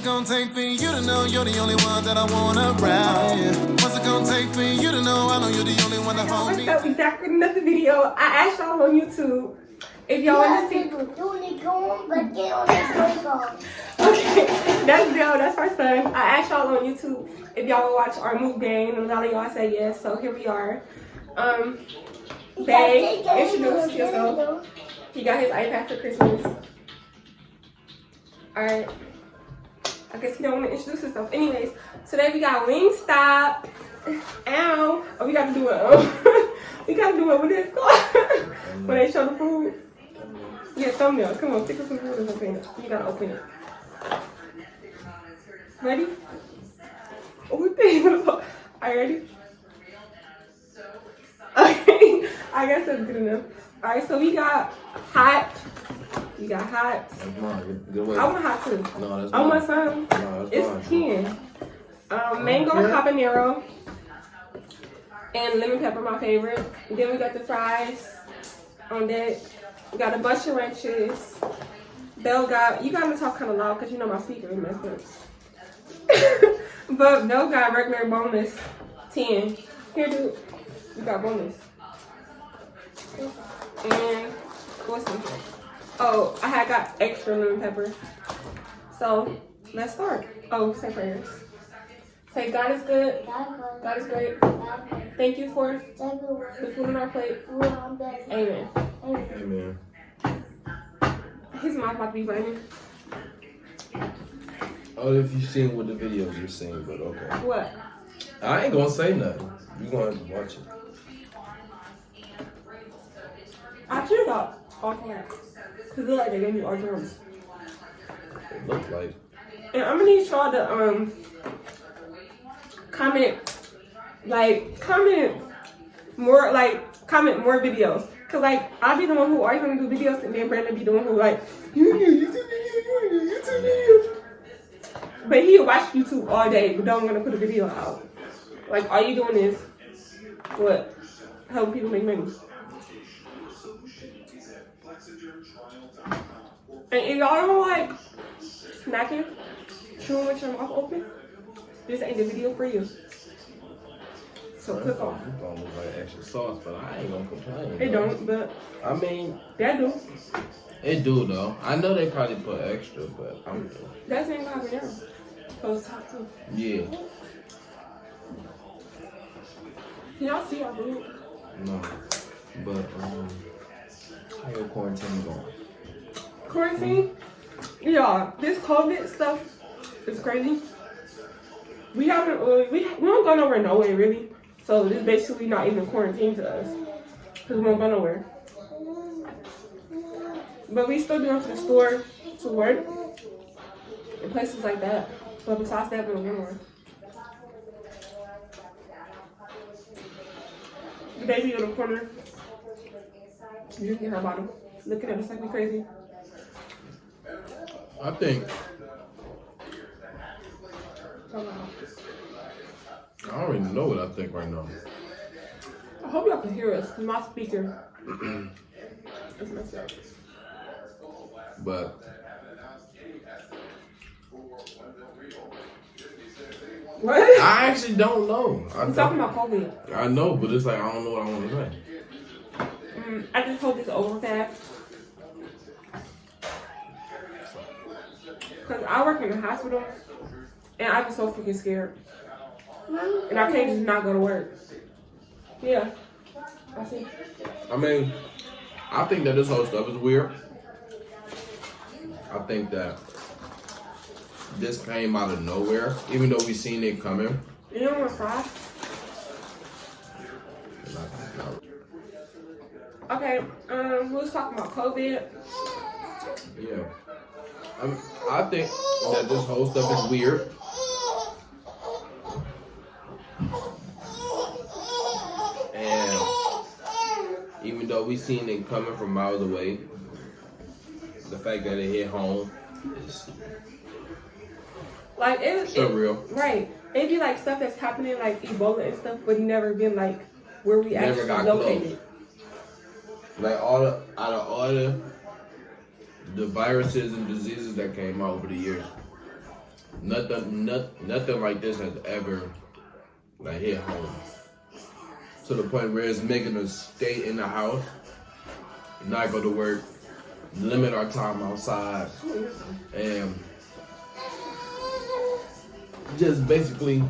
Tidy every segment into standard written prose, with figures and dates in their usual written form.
gonna take for you to know you're the only one that I want around? Yeah. What's it gonna take for you to know I know you're the only one that hold me? We back with another video. I asked y'all on YouTube if y'all want to see. Okay, that's Bill. That's our son. I asked y'all on YouTube if y'all would watch our mukbang, and a lot of y'all say yes. So here we are. Bae, introduce yourself. He got his iPad for Christmas. Alright. I guess he don't want to introduce himself. Anyways, today we got Wingstop. Ow. Oh, we got to do it. We got to do it with this called. When they show the food. Yeah, thumbnail. Come on, stick with some food or something. You got to open it. Ready? Oh, are you ready? Okay. I guess that's good enough. Alright, so we got hot. You got hot. That's mine. Good I want hot too. No, that's I mine. want some. No, It's mine. 10. Mango habanero and lemon pepper, my favorite. Then we got the fries on that. We got a bunch of ranches. Bell got, you gotta talk kind of loud because you know my speaker is messed up. But Bell got regular boneless 10. Here, dude. You got boneless. And what's this? Oh, I had got extra lemon pepper. So let's start. Oh, say prayers. Say God is good. God is great. Thank you for the food on our plate. Amen. Amen. His mouth about to be burning. Oh, if you seen what the videos you're seeing, but okay. What? I ain't gonna say nothing. You gonna have to watch it. I should have got all caps. Because it look like they gave me all drums. It looked like. And I'm gonna need y'all to comment more videos. Cause like I'll be the one who always gonna do videos, and then Brandon be the one who like YouTube video. But he'll watch YouTube all day, but don't want to put a video out. Like all you doing is what? Help people make money. And if y'all don't like snacking, chewing with your mouth open, this ain't the video for you. So click on. It don't look like extra sauce, but I ain't gonna complain. It don't, but I mean, that do. it do though. I know they probably put extra, but I'm. That's ain't gonna happen now. Close top too. Yeah. Can y'all see our food? No. But how your quarantine going? Quarantine? Yeah, this COVID stuff is crazy. We haven't we don't go nowhere really. So this basically not even quarantine to us. Because we don't go nowhere. But we still going to the store to work and places like that. But besides that, we don't go nowhere. The baby in the corner drinking her bottle, looking at us like we crazy. I think. I don't even know what I think right now. I hope y'all can hear us, because my speaker is messed up. But What? I actually don't know. I'm talking about COVID. I know, but it's like I don't know what I want to say. I just hope it's over fast. Because I work in the hospital, and I'm so freaking scared. And I can't just not go to work. Yeah. I see. I mean, I think that this whole stuff is weird. I think that this came out of nowhere, even though we seen it coming. You don't want to fry? Okay, we was talking about COVID. Yeah. I think that this whole stuff is weird. And even though we seen it coming from miles away, the fact that it hit home is like it's surreal. Right. It'd be like stuff that's happening like Ebola and stuff, but never been like where we Never actually got located. Like out of all the viruses and diseases that came out over the years, nothing like this has ever like hit home to the point where it's making us stay in the house, not go to work, limit our time outside, and just basically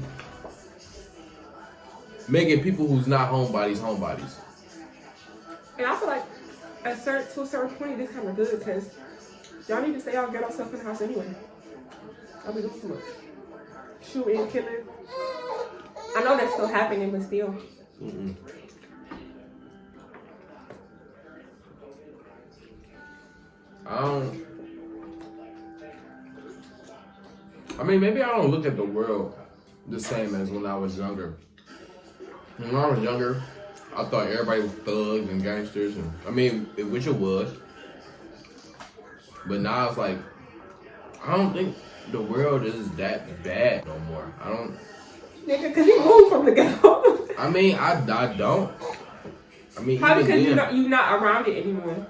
making people who's not homebodies homebodies. And I feel like to a certain point, this kind of good because y'all need to stay out, get our stuff in the house anyway. I'll be doing too much. Shooting, killing. I know that's still happening, but still. Mm-mm. I mean, maybe I don't look at the world the same as when I was younger. When I was younger, I thought everybody was thugs and gangsters, and I mean, which it was. But now it's like, I don't think the world is that bad no more. I don't. Nigga, because you moved from the ghetto. I mean, I don't. I mean, probably even because then, you're not around it anymore.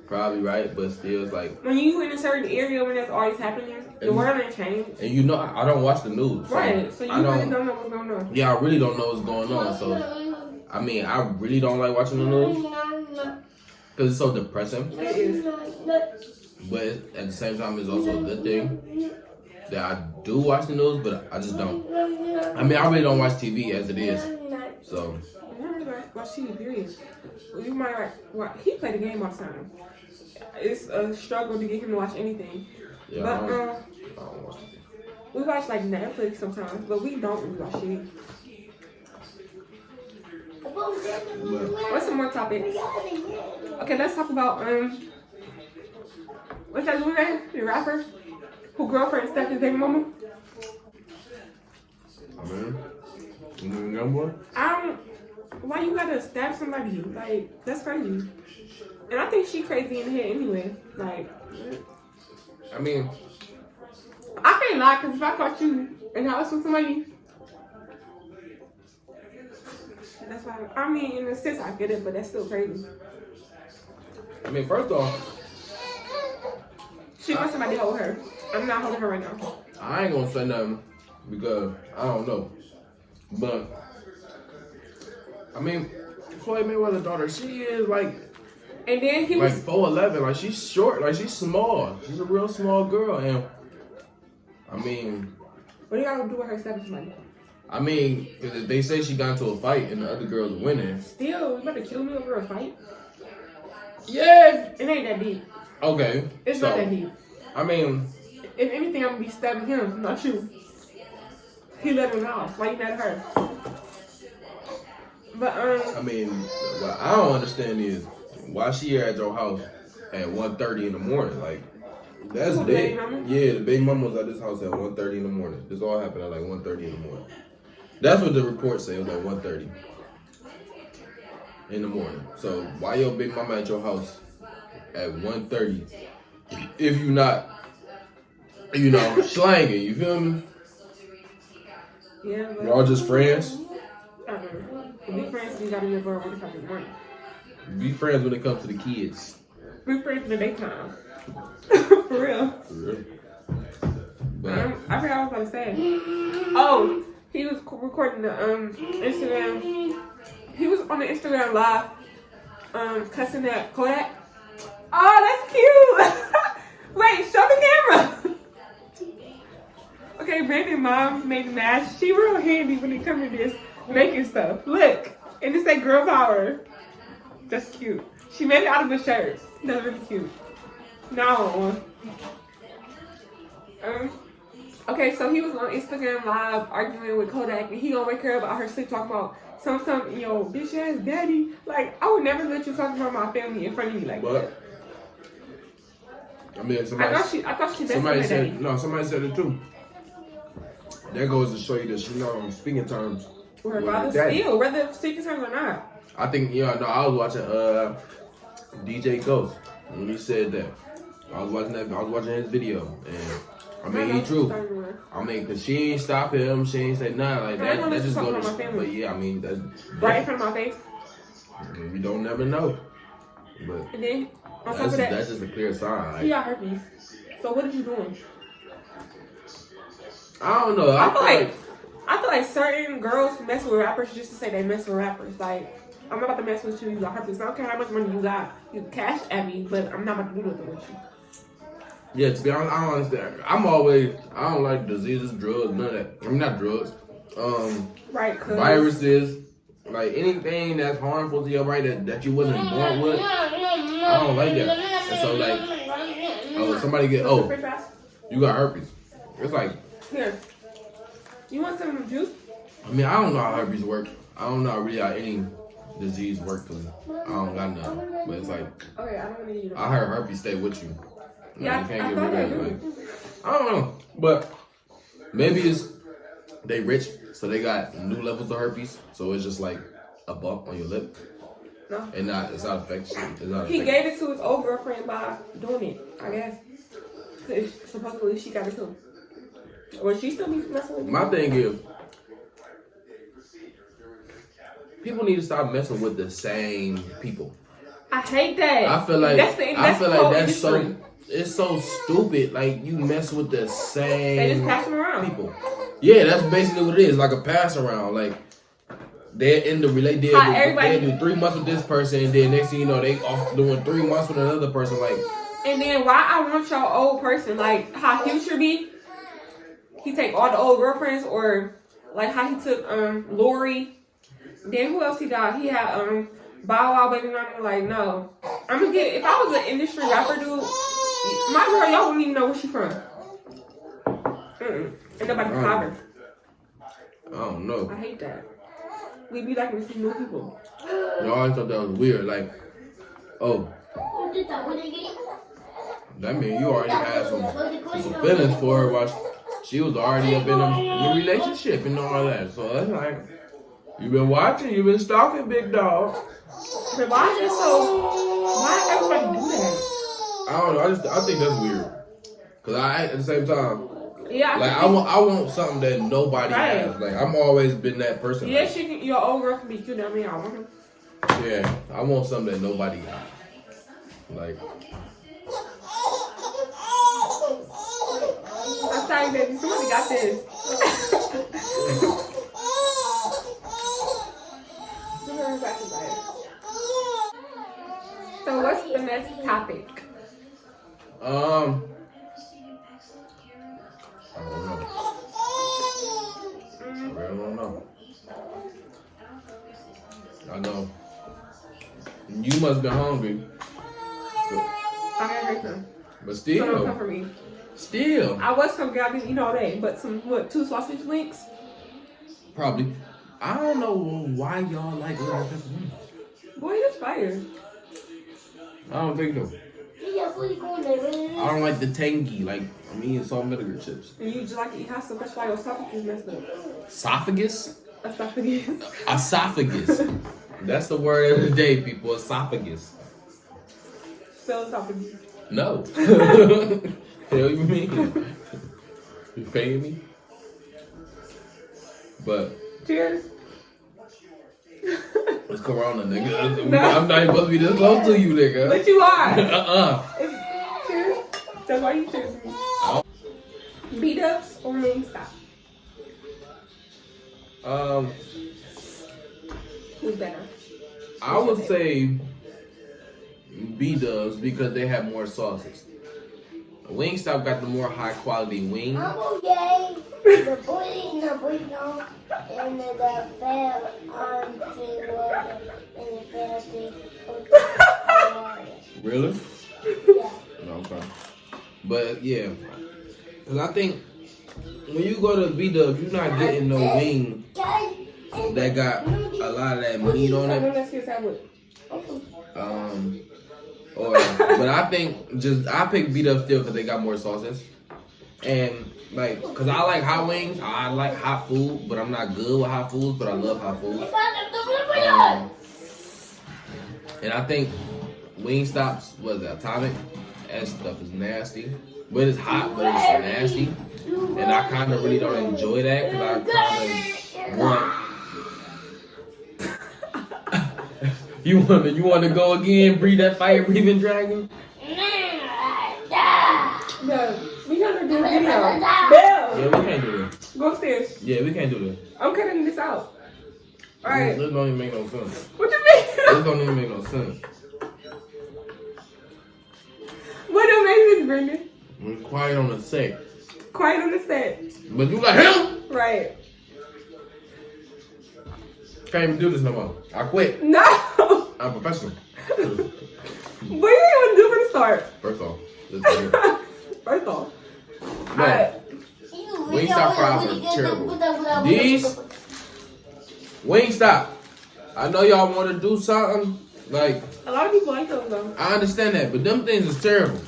Probably right, but still, it's like when you in a certain area when that's always happening, the world ain't changed. And you know, I don't watch the news, so right? So you really don't know what's going on. Yeah, I really don't know what's going on. So, I mean, I really don't like watching the news because it's so depressing. It is. But at the same time, it's also a good thing that I do watch the news, but I just don't. I mean, I really don't watch TV as it is. So. I really watch TV, period. You might watch. He played the game all the time. It's a struggle to get him to watch anything. Yeah, but I don't watch TV. We watch like Netflix sometimes, but we don't really watch it. What's some more topics? Okay, let's talk about what's that dude's name? The rapper who girlfriend stepped his baby mama. I mean, you know what? Why you gotta stab somebody? Like, that's crazy. And I think she crazy in the head anyway. Like, I mean, I can't lie, because if I caught you in the house with somebody, that's why. I mean, in a sense, I get it, but that's still crazy. I mean, first off, She wants somebody to hold her. I'm not holding her right now. I ain't gonna say nothing because I don't know. But I mean, Floyd Mayweather's daughter, she is like, and then he like was 4'11", like she's short, like she's small. She's a real small girl, and I mean, what do y'all do with her stepping somebody? I mean, they say she got into a fight and the other girl's winning. Still, you about to kill me over a fight? Yeah. It ain't that deep. Okay. It's not that deep. I mean, if anything, I'm gonna be stabbing him, not you. He let him off. Why you mad at her? But I mean, what I don't understand is why she here at your house at 1:30 in the morning. Like, that's dead. Yeah, the baby mama was at this house at 1:30 in the morning. This all happened at like 1:30 in the morning. That's what the report said. It was like 1:30 in the morning. So why your baby mama at your house at 1:30 if you not, you know, slanging? You feel me? yeah, but Y'all just friends. Be friends, you gotta live around 1 o'clock in the morning. Be friends when it comes to the kids. Be friends in the daytime. For real. For real. But I forgot what I was gonna say. Oh, he was recording the Instagram. He was on the Instagram live, cussing at Kodak. Oh, that's cute. Wait, show the camera. Okay, baby mom made mashed. She real handy when it comes to this making stuff. Look, and it say girl power. That's cute. She made it out of a shirt. That's really cute. Now I want one. Okay, so he was on Instagram live arguing with Kodak, and he gonna wake her up about her sleep, talking about something, yo, bitch ass daddy. Like, I would never let you talk about my family in front of me like that. I mean, somebody, I thought she somebody said no. Somebody said it too. That goes to show you that she know speaking terms. With her father still, whether speaking terms or not. I think I was watching DJ Ghost when he said that. I was watching his video, and I mean, he true. I mean, cause she ain't stop him, she ain't say nothing like that. That just go to but yeah, I mean, that's right in front of my face. I mean, we don't never know. But and then on top of that's just a clear sign. Like, he got herpes. So what are you doing? I don't know. I feel like certain girls mess with rappers just to say they mess with rappers. Like, I'm not about to mess with you. You got herpes. I don't care how much money you got. You can cash at me, but I'm not about to do nothing with you. Yeah, to be honest, I don't understand. I don't like diseases, drugs, none of that. I mean, not drugs. Right, viruses, like anything that's harmful to your body that you wasn't born with. I don't like that. And so, like, somebody you got herpes. It's like, here. You want some juice? I mean, I don't know how herpes work. I don't know really how any disease works because I don't got none. But it's like, okay, I don't need you. I heard herpes stay with you. Yeah, you can't get rid of it. Like, I don't know, but maybe it's they rich, so they got new levels of herpes. So it's just like a bump on your lip. No, it's not affecting. He gave it to his old girlfriend by doing it, I guess. Supposedly she got it too. Or she still be messing with you? My thing is, people need to stop messing with the same people. I hate that. I feel like that's so. It's so stupid. Like, you mess with the same. They just pass them around. People. Yeah, that's basically what it is. Like a pass around. Like, they're in the relay. They do 3 months with this person, and then next thing you know, they off doing 3 months with another person. Like, and then why I want your old person? Like how Future be. He take all the old girlfriends, or like how he took Lori. Then who else he got? He had Bow Wow baby mama. Like, no, I'm gonna get. If I was an industry rapper dude, my girl, y'all wouldn't even know where she from. And nobody can hide her. I don't know. I hate that. We be like to see new people. I always thought that was weird. Like, oh, that means you already had some feelings for her while she was already up in a relationship and all that. So it's like, you've been watching, you've been stalking, big dog. But why everybody do that? I don't know. I think that's weird. Cause at the same time, yeah, like I want something that nobody has. Like, I'm always been that person. Yeah, your old girl can be cute. I mean, I want her. Yeah, I want something that nobody has. Like, I'm sorry, baby. Somebody got this. So what's the next topic? I don't know. I really don't know. I know. You must be hungry. I got hurt them. But still. So don't come for me. Still. I was hungry. I didn't eat all day. But 2 sausage links? Probably. I don't know why y'all like little pepperoni. Boy, that's fire. I don't think so. I don't like the tangy, like, I'm eating salt and vinegar chips. And you just like to eat hot stuff, that's why your esophagus messed up. Esophagus? Esophagus. Esophagus. That's the word of the day, people. Esophagus. Spell esophagus. No. Hell you mean? You paying me? But. Cheers. It's Corona, nigga. No. I'm not even supposed to be this close to you, nigga. But you are. Cheers. That's why you cheers me. B-Dubs or Wingstop? Who's better? I would say B-Dubs because they have more sauces. Wingstop got the more high quality wings. The boy no, and the bell on the Really? Yeah. No, okay. But yeah, because I think when you go to B-Dubs, you're not getting no wing that got a lot of that meat on it. But I think I pick B-Dubs still because they got more sauces. And like, cause I like hot wings, I like hot food, but I'm not good with hot foods, but I love hot food. And I think Wingstop's Atomic. That stuff is nasty, but it's hot, but it's nasty, and I kind of really don't enjoy that because I kind of want. You want to go again? Breathe that fire breathing dragon? No, we gotta do a video. Bill! Yeah, we can't do that. here. Go upstairs. Yeah, we can't do this. I'm cutting this out. All right. This don't even make no sense. What you mean? This don't even make no sense. What don't make this, Brendan? We're quiet on the set. Quiet on the set. But you got him? Right. Can't even do this no more. I quit. No. I'm professional. What are you gonna do from the start? First off, let's do it. First off. No. Alright. Wingstop fries are terrible. These Wingstop. I know y'all want to do something. Like, A lot of people like those though. I understand that, but them things is terrible.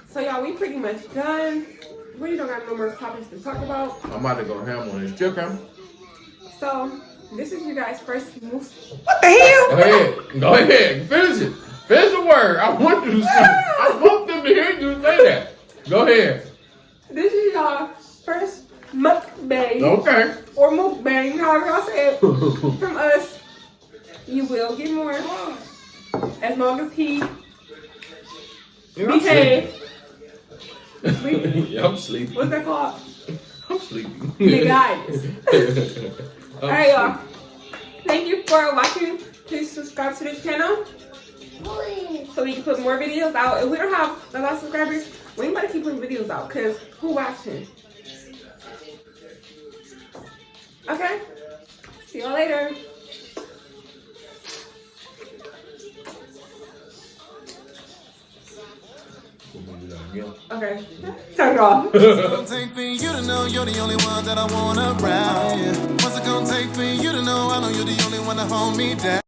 So y'all, we pretty much done. We really don't got no more topics to talk about. I'm about to go ham on this chicken. So this is you guys' first move. What the hell? Go ahead. Go ahead. Finish it. Finish the word. I want you to say. I want them to hear you say that. Go ahead. This is y'all first mukbang. Okay. Or mukbang, however y'all say it. From us. You will get more. As long as he behave. I'm sleepy. What's that called? I'm sleepy. The guys. Alright y'all. Thank you for watching. Please subscribe to this channel so we can put more videos out. If we don't have a lot of subscribers, we ain't about to keep putting videos out because who watching? Okay? See y'all later. Okay. Turn it off. What's it gonna take for you to know you're the only one that I want around? Yeah. What's it gonna take for you to know I know you're the only one to hold me down?